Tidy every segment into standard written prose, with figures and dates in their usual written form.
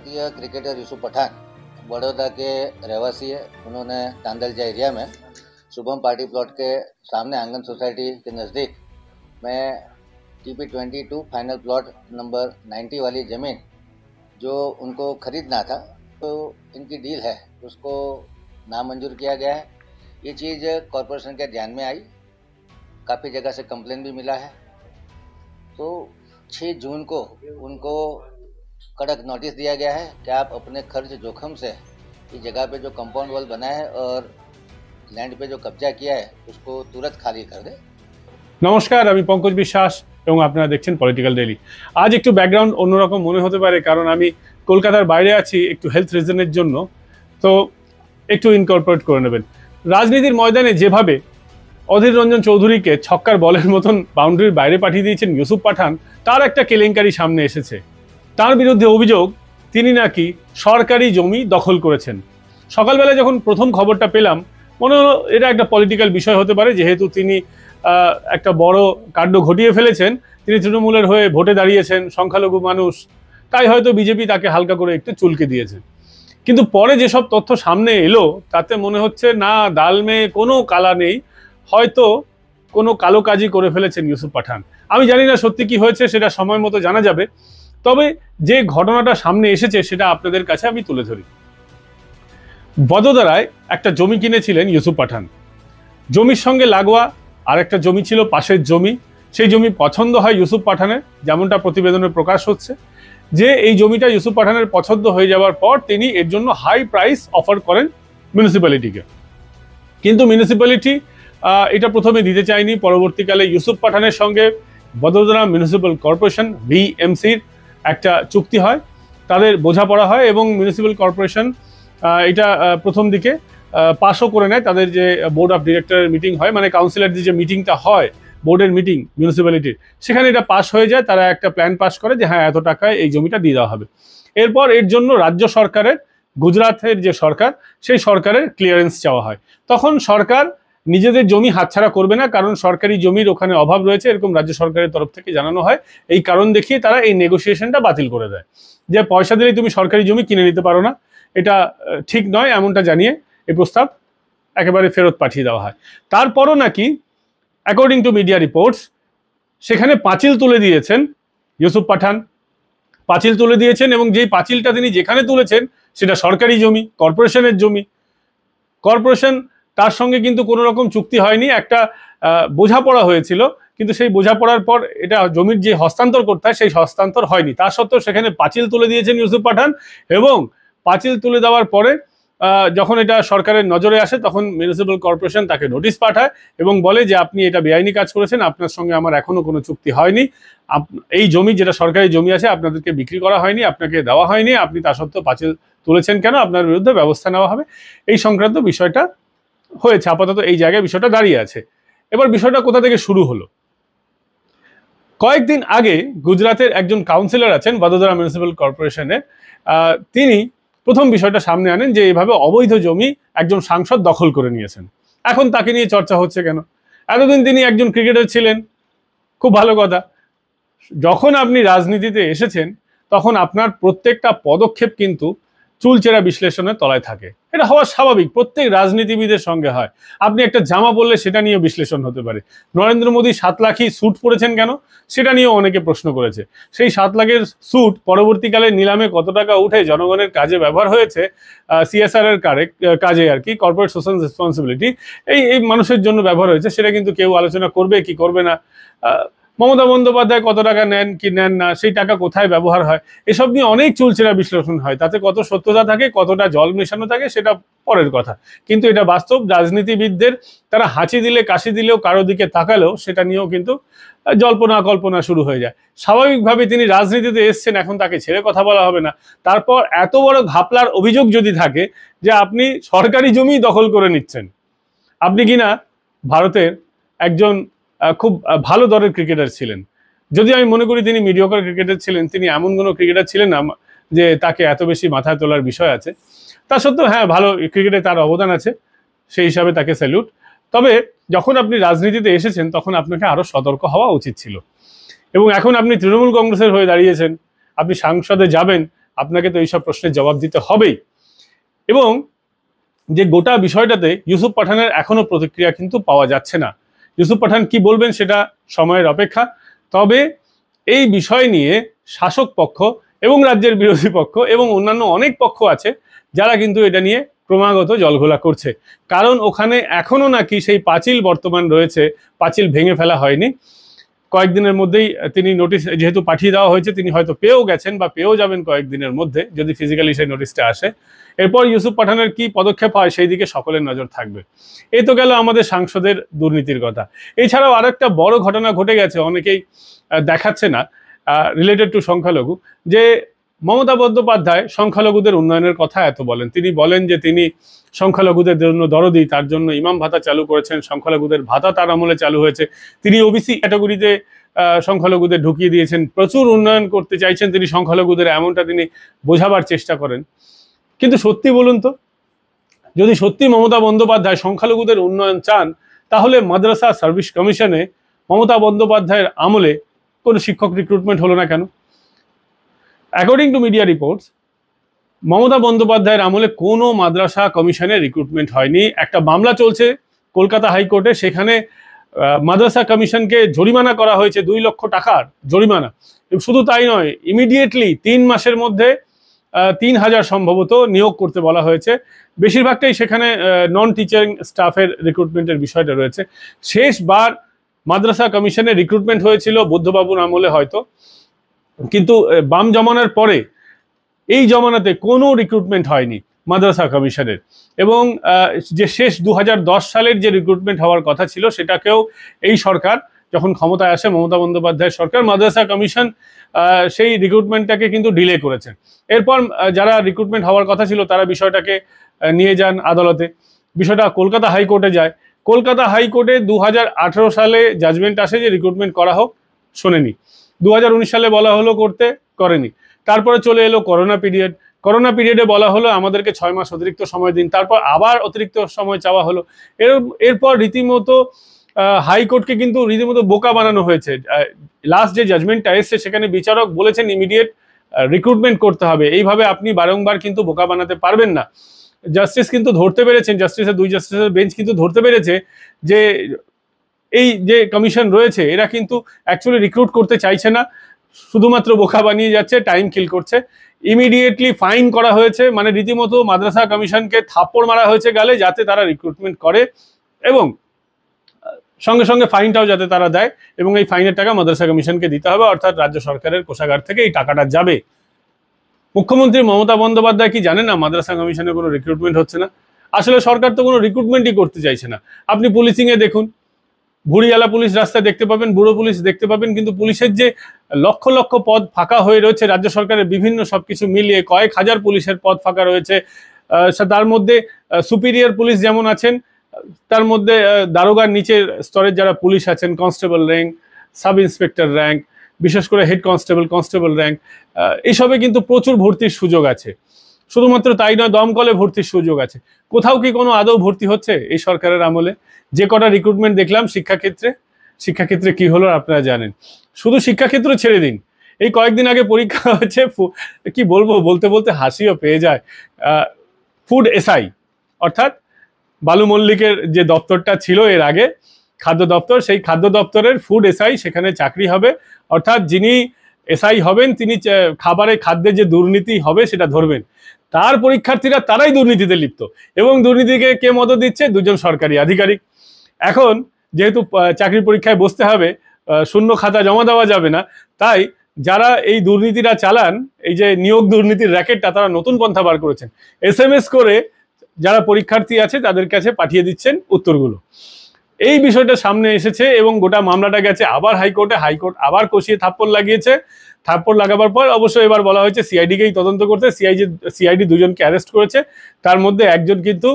भारतीय क्रिकेटर यूसुफ पठान बड़ौदा के रहवासी है। उन्होंने तांदलजा एरिया में शुभम पार्टी प्लॉट के सामने आंगन सोसाइटी के नज़दीक में TP22 फाइनल प्लॉट नंबर 90 वाली ज़मीन जो उनको ख़रीदना था, तो इनकी डील है उसको नामंजूर किया गया है। ये चीज़ कॉरपोरेशन के ध्यान में आई, काफ़ी जगह से कंप्लेन भी मिला है, तो 6 जून को उनको कड़क नोटिस दिया गया है कि आप अपने खर्च जोखम से इस जगह पे जो कंपाउंड वॉल बनाया है और लैंड पे जो कब्जा किया है उसको तुरंत खाली कर दे। नमस्कार, আমি পঙ্কজ বিশ্বাস এবং আপনারা দেখছেন পলিটিক্যাল ডেইলি। আজ একটু ব্যাকগ্রাউন্ড অন্যরকম মনে হতে পারে, কারণ আমি কলকাতার বাইরে আছি একটু হেলথ রিজনের জন্য, তো একটু ইনকর্পোরেট করে নেবেন। রাজনীতির ময়দানে যেভাবে অধীর রঞ্জন চৌধুরীকে ছক্কার বলের মতন বাউন্ডারির বাইরে পাঠিয়ে দিয়েছেন ইউসুফ পাঠান, তার একটা কেলেঙ্কারি সামনে এসেছে। তার বিরুদ্ধে অভিযোগ তিনি নাকি সরকারি জমি দখল করেছেন। সকালবেলা যখন প্রথম খবরটা পেলাম মনে হলো এটা একটা পলিটিক্যাল বিষয় হতে পারে, যেহেতু তিনি একটা বড় কাণ্ড ঘটিয়ে ফেলেছেন, তিনি তৃণমূলের হয়ে ভোটে দাঁড়িয়েছেন, সংখ্যালঘু মানুষ, তাই হয়তো বিজেপি তাকে হালকা করে একটু চুলকে দিয়েছে। কিন্তু পরে যেসব তথ্য সামনে এলো তাতে মনে হচ্ছে না, ডালমে কোনো কালা নেই, হয়তো কোনো কালো কাজই করে ফেলেছেন ইউসুফ পাঠান। আমি জানি না সত্যি কি হয়েছে, সেটা সময় মতো জানা যাবে। তবে যে ঘটনাটা সামনে এসেছে সেটা আপনাদের কাছে আমি তুলে ধরি। বদোদরায় একটা জমি কিনেছিলেন ইউসুফ পাঠান। জমির সঙ্গে লাগোয়া আর একটা জমি ছিল পাশের জমি। সেই জমি পছন্দ হয় ইউসুফ পাঠানের, যেমনটা প্রতিবেদনে প্রকাশ হচ্ছে যে এই জমিটা ইউসুফ পাঠানের পছন্দ হয়ে যাওয়ার পর তিনি এর জন্য হাই প্রাইস অফার করেন মিউনিসিপ্যালিটিকে। কিন্তু মিউনিসিপ্যালিটি এটা প্রথমে দিতে চায়নি। পরবর্তীকালে ইউসুফ পাঠানের সঙ্গে বদোদরা মিউনিসিপ্যাল কর্পোরেশন VMCর একটা চুক্তি হয়, তাদের বোঝাপড়া হয় এবং মিউনিসিপ্যাল কর্পোরেশন এটা প্রথম দিকে পাসও করে নেয়। তাদের যে বোর্ড অফ ডিরেক্টরের মিটিং হয়, মানে কাউন্সিলরদের যে মিটিংটা হয়, বোর্ডের মিটিং মিউনিসিপ্যালিটির, সেখানে এটা পাস হয়ে যায়। তারা একটা প্ল্যান পাস করে যে হ্যাঁ, এত টাকায় এই জমিটা দিয়ে দেওয়া হবে। এরপর এর জন্য রাজ্য সরকারের, গুজরাটের যে সরকার, সেই সরকারের ক্লিয়ারেন্স চাওয়া হয়। তখন সরকার নিজেদের জমি হাতছাড়া করবে না, কারণ সরকারি জমির ওখানে অভাব রয়েছে, এরকম রাজ্য সরকারের তরফ থেকে জানানো হয়। এই কারণ দেখিয়ে তারা এই নেগোসিয়েশনটা বাতিল করে দেয়, যে পয়সা দিলেই তুমি সরকারি জমি কিনে নিতে পারো না, এটা ঠিক নয়, এমনটা জানিয়ে এই প্রস্তাব একেবারে ফেরত পাঠিয়ে দেওয়া হয়। তারপরও নাকি অ্যাকর্ডিং টু মিডিয়া রিপোর্টস সেখানে পাঁচিল তুলে দিয়েছেন ইউসুফ পাঠান, পাঁচিল তুলে দিয়েছেন, এবং যেই পাঁচিলটা তিনি যেখানে তুলেছেন সেটা সরকারি জমি, কর্পোরেশনের জমি। কর্পোরেশন তার সঙ্গে কিন্তু কোনো রকম চুক্তি হয়নি, একটা বোঝাপড়া হয়েছিল, কিন্তু সেই বোঝাপড়ার পর এটা জমির যে হস্তান্তর করতে হয় সেই হস্তান্তর হয়নি। তা সত্ত্বেও সেখানে পাঁচিল তুলে দিয়েছেন ইউসুফ পাঠান, এবং পাঁচিল তুলে দেওয়ার পরে যখন এটা সরকারের নজরে আসে তখন মিউনিসিপ্যাল কর্পোরেশন তাকে নোটিশ পাঠায় এবং বলে যে আপনি এটা বেআইনি কাজ করেছেন, আপনার সঙ্গে আমার এখনো কোনো চুক্তি হয়নি, এই জমি যেটা সরকারি জমি আছে আপনাদেরকে বিক্রি করা হয়নি, আপনাকে দেওয়া হয়নি, আপনি তা সত্ত্বেও পাঁচিল তুলেছেন কেন, আপনার বিরুদ্ধে ব্যবস্থা নেওয়া হবে। এই সংক্রান্ত বিষয়টা হয়েছে, আপাতত এই জায়গায় বিষয়টা দাঁড়িয়ে আছে। এবার বিষয়টা কোথা থেকে শুরু হলো? কয়েকদিন আগে গুজরাটের একজন কাউন্সিলর আছেন বদোদরা মিউনিসিপ্যাল কর্পোরেশনের, তিনি প্রথম বিষয়টা সামনে আনেন যে এইভাবে অবৈধ জমি একজন সাংসদ দখল করে নিয়েছেন। এখন তাকে নিয়ে চর্চা হচ্ছে কেন? এতদিন তিনি একজন ক্রিকেটার ছিলেন, খুব ভালো কথা। যখন আপনি রাজনীতিতে এসেছেন তখন আপনার প্রত্যেকটা পদক্ষেপ কিন্তু চুলচেরা বিশ্লেষণের তলায় থাকে। এটা হওয়া স্বাভাবিক, প্রত্যেক রাজনীতিবিদের সঙ্গে হয়। আপনি একটা জামা পরলে সেটা নিয়ে বিশ্লেষণ হতে পারে। নরেন্দ্র মোদী 7 লাখই স্যুট পরেছেন কেন, সেটা নিয়েও অনেকে প্রশ্ন করেছে। সেই 7 লাখের স্যুট পরবর্তীকালে নিলামে কত টাকা উঠে জনগণের কাজে ব্যবহার হয়েছে, CSR এর কাজে আর কি, কর্পোরেট সোশ্যাল রেসপন্সিবিলিটি, এই মানুষের জন্য ব্যবহার হয়েছে, সেটা কিন্তু কেউ আলোচনা করবে কি করবে না। মমতা বন্দ্যোপাধ্যায় কত টাকা নেন কি নেন না, সেই টাকা কোথায় ব্যবহার হয়, এসব নিয়ে অনেক চুলচেরা বিশ্লেষণ হয়। তাতে কত সত্যতা থাকে, কতটা জল মেশানো থাকে, সেটা পরের কথা। কিন্তু এটা বাস্তব, রাজনীতিবিদদের তারা হাঁচি দিলে কাশি দিলেও কারো দিকে তাকালেও সেটা নিয়েও কিন্তু জল্পনা কল্পনা শুরু হয়ে যায়। স্বাভাবিকভাবে তিনি রাজনীতিতে এসছেন, এখন তাকে ছেড়ে কথা বলা হবে না। তারপর এত বড় ঘাপলার অভিযোগ যদি থাকে যে আপনি সরকারি জমি দখল করে নিচ্ছেন, আপনি কিনা ভারতের একজন খুব ভালো দরের ক্রিকেটার ছিলেন, যদি আমি মনে করি তিনি মিডিওকার ক্রিকেটার ছিলেন, তিনি এমন কোনো ক্রিকেটার ছিলেন না যে তাকে এত বেশি মাথায় তোলার বিষয় আছে। তা সত্ত্বেও হ্যাঁ, ভালো ক্রিকেটে তার অবদান আছে, সেই হিসাবে তাকে স্যালুট। তবে যখন আপনি রাজনীতিতে এসেছেন তখন আপনাকে আরো সতর্ক হওয়া উচিত ছিল। এবং এখন আপনি তৃণমূল কংগ্রেসের হয়ে দাঁড়িয়েছেন, আপনি সংসদে যাবেন, আপনাকে তো এইসব প্রশ্নের জবাব দিতে হবেই। এবং যে গোটা বিষয়টাতে ইউসুফ পাঠানের এখনো প্রতিক্রিয়া কিন্তু পাওয়া যাচ্ছে না। ইউসুফ পাঠান কি বলবেন সেটা সময়ের অপেক্ষা। তবে এই বিষয় নিয়ে শাসক পক্ষ এবং রাজ্যের বিরোধী পক্ষ এবং অন্যান্য অনেক পক্ষ আছে যারা কিন্তু এটা নিয়ে ক্রমাগত জলঘোলা করছে। কারণ ওখানে এখনো নাকি সেই পাঁচিল বর্তমান রয়েছে, পাঁচিল ভেঙে ফেলা হয়নি। কয়েকদিনের মধ্যেই তিনি নোটিশ যেহেতু পাঠিয়ে দেওয়া হয়েছে, তিনি হয়তো পেয়েও গেছেন বা পেয়েও যাবেন কয়েকদিনের মধ্যে, যদি ফিজিক্যালি সেই নোটিশটা আসে। এরপর ইউসুফ পাঠানের কি পদক্ষেপ হয় সেই দিকে সকলের নজর থাকবে। এই তো গেল আমাদের সাংসদের দুর্নীতির কথা। এছাড়াও আরেকটা বড় ঘটনা ঘটে গেছে, অনেকেই দেখাচ্ছে না, রিলেটেড টু সংখ্যালঘু, যে মমতা বন্দ্যোপাধ্যায় সংখ্যালঘুদের উন্নয়নের কথা এত বলেন। তিনি বলেন যে তিনি সংখ্যালঘুদের জন্য দরদি, তার জন্য ইমাম ভাতা চালু করেছেন, সংখ্যালঘুদের ভাতা তার আমলে চালু হয়েছে, তিনি ওবিসি ক্যাটাগরিতে সংখ্যালঘুদের ঢুকিয়ে দিয়েছেন, প্রচুর উন্নয়ন করতে চাইছেন তিনি সংখ্যালঘুদের, এমনটা তিনি বোঝাবার চেষ্টা করেন। কিন্তু সত্যি বলুন তো, যদি সত্যি মমতা বন্দ্যোপাধ্যায় সংখ্যালঘুদের উন্নয়ন চান, তাহলে মাদ্রাসা সার্ভিস কমিশনে মমতা বন্দ্যোপাধ্যায়ের আমলে কোনো শিক্ষক রিক্রুটমেন্ট হলো না কেন? According to media reports, Mamata বন্দ্যোপাধ্যায়ের আমলে কোনো মাদ্রাসা কমিশনে রিক্রুটমেন্ট হয়নি। একটা মামলা চলছে কলকাতা হাইকোর্টে, সেখানে মাদ্রাসা কমিশনকে জরিমানা করা হয়েছে 2 লক্ষ টাকার জরিমানা। শুধু তাই নয়, ইমিডিয়েটলি 3 মাসের মধ্যে 3000 সম্ভবত নিয়োগ করতে বলা হয়েছে। বেশিরভাগটাই সেখানে নন টিচারিং স্টাফের রিক্রুটমেন্টের বিষয়টা রয়েছে। শেষবার মাদ্রাসা কমিশনে রিক্রুটমেন্ট হয়েছিল বুদ্ধবাবুর আমলে হয়তো, কিন্তু বাম জমানার পরে এই জমানাতে কোনো রিক্রুটমেন্ট হয়নি মাদ্রাসা কমিশনের। এবং যে শেষ 2010 সালের যে রিক্রুটমেন্ট হওয়ার কথা ছিল, সেটাকেও এই সরকার যখন ক্ষমতায় আসে, মমতা বন্দ্যোপাধ্যায়ের সরকার, মাদ্রাসা কমিশন সেই রিক্রুটমেন্টটাকে কিন্তু ডিলে করেছে। এরপর যারা রিক্রুটমেন্ট হওয়ার কথা ছিল তারা বিষয়টাকে নিয়ে যান আদালতে, বিষয়টা কলকাতা হাইকোর্টে যায়। কলকাতা হাইকোর্টে 2018 সালে জাজমেন্ট আসে যে রিক্রুটমেন্ট করা হোক, শোনেনি। 2019 সালে বলা হলো করতে, করেনি। তারপরে চলে এলো করোনা পিরিয়ড, করোনা পিরিয়ডে বলা হলো আমাদেরকে 6 মাস অতিরিক্ত সময় দিন, তারপর আবার অতিরিক্ত সময় চাওয়া হলো। এরপর রীতিমতো হাইকোর্টকে কিন্তু রীতিমতো বোকা বানানো হয়েছে। লাস্ট যে জাজমেন্টটা এসছে সেখানে বিচারক বলেছেন ইমিডিয়েট রিক্রুটমেন্ট করতে হবে, এইভাবে আপনি বারংবার কিন্তু বোকা বানাতে পারবেন না। জাস্টিস কিন্তু ধরতে পেরেছেন, জাস্টিসের 2 জাস্টিসের বেঞ্চ কিন্তু ধরতে পেরেছে যে এই যে কমিশন রয়েছে এরা কিন্তু অ্যাকচুয়ালি রিক্রুট করতে চাইছে না, শুধুমাত্র বোকা বানিয়ে যাচ্ছে, টাইম কিল করছে। ইমিডিয়েটলি ফাইন করা হয়েছে, মানে রীতিমতো মাদ্রাসা কমিশনকে থাপ্পড় মারা হয়েছে গালে, যাতে তারা রিক্রুটমেন্ট করে এবং সঙ্গে সঙ্গে ফাইনটাও যাতে তারা দেয়, এবং এই ফাইনের টাকা মাদ্রাসা কমিশনকে দিতে হবে, অর্থাৎ রাজ্য সরকারের কোষাগার থেকে এই টাকাটা যাবে। মুখ্যমন্ত্রী মমতা বন্দ্যোপাধ্যায় কি জানেন না মাদ্রাসা কমিশনে কোনো রিক্রুটমেন্ট হচ্ছে না? আসলে সরকার তো কোনো রিক্রুটমেন্টই করতে চাইছে না। আপনি পুলিশিংয়ে দেখুন, ভুড়িয়ালা পুলিশ রাস্তায় দেখতে পাবেন, বুড়ো পুলিশ দেখতে পাবেন, কিন্তু পুলিশের যে লক্ষ লক্ষ পদ ফাঁকা হয়ে রয়েছে রাজ্য সরকারের বিভিন্ন সবকিছু মিলিয়ে কয়েক হাজার পুলিশের পদ ফাঁকা রয়েছে। তার মধ্যে সুপিরিয়র পুলিশ যেমন আছেন, তার মধ্যে দারোগার নিচের স্তরের যারা পুলিশ আছেন, constable rank, sub inspector rank, বিশেষ করে হেড কনস্টেবল র্যাঙ্ক, এইসবে কিন্তু প্রচুর ভর্তির সুযোগ আছে। শুধুমাত্র তাই নয়, দমকলে ভর্তির সুযোগ আছে। কোথাও কি কোনো আদৌ ভর্তি হচ্ছে এই সরকারের আমলে? যে কটা রিক্রুটমেন্ট দেখলাম শিক্ষাক্ষেত্রে কি হলো আপনারা জানেন। শুধু শিক্ষাক্ষেত্র ছেড়ে দিন, এই কয়েকদিন আগে পরীক্ষা হচ্ছে, কি বলবো, বলতে বলতে হাসিও পেয়ে যায়। ফুড এসআই, অর্থাৎ বালু মল্লিকের যে দপ্তরটা ছিল এর আগে, খাদ্য দপ্তর, সেই খাদ্য দপ্তরের ফুড এসআই সেখানে চাকরি হবে। অর্থাৎ যিনি এসআই হবেন তিনি খাদ্যে যে দুর্নীতি হবে সেটা ধরবেন। তার পরীক্ষার্থীরা তারাই দুর্নীতিতে লিপ্ত, এবং দুর্নীতিকে কে মদত দিচ্ছে? 2 জন সরকারি আধিকারিক। এখন যেহেতু চাকরির পরীক্ষায় বসতে হবে, শূন্য খাতা জমা দেওয়া যাবে না, তাই যারা এই দুর্নীতিটা চালান, এই যে নিয়োগ দুর্নীতির র্যাকেটটা, তারা নতুন পন্থা বার করেছেন। SMS করে যারা পরীক্ষার্থী আছে তাদের কাছে পাঠিয়ে দিচ্ছেন উত্তরগুলো। এই বিষয়টা সামনে এসেছে এবং গোটা মামলাটা গেছে আবার হাইকোর্টে। হাইকোর্ট আবার কষিয়ে থাপ্পড় লাগিয়েছে। থাপ্পড় লাগাবার পর অবশ্য এবার বলা হয়েছে সিআইডিকেই তদন্ত করতে। সিআইডি 2 জনকে অ্যারেস্ট করেছে। তার মধ্যে একজন কিন্তু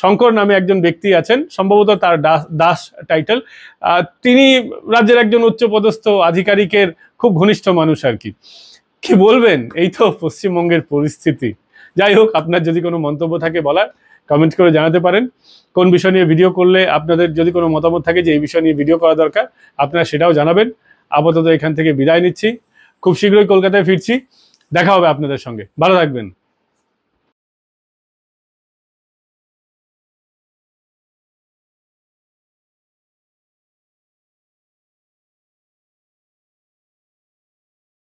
শঙ্কর নামে একজন ব্যক্তি আছেন, সম্ভবত তার দাস টাইটেল। তিনি রাজ্যের একজন উচ্চপদস্থ আধিকারিকের খুব ঘনিষ্ঠ মানুষ আর কি। কি বলবেন, এই তো পশ্চিমবঙ্গের পরিস্থিতি। যাই হোক, আপনার যদি কোনো মন্তব্য থাকে বলার, কমেন্ট করে জানাতে পারেন। কোন বিষয় নিয়ে ভিডিও করলে আপনাদের যদি কোনো মতামত থাকে যে এই বিষয় নিয়ে ভিডিও করা দরকার, আপনারা সেটাও জানাবেন। আপাতত এখান থেকে বিদায় নিচ্ছি, খুব শীঘ্রই কলকাতায় ফিরছি। দেখা হবে আপনাদের সঙ্গে, ভালো থাকবেন।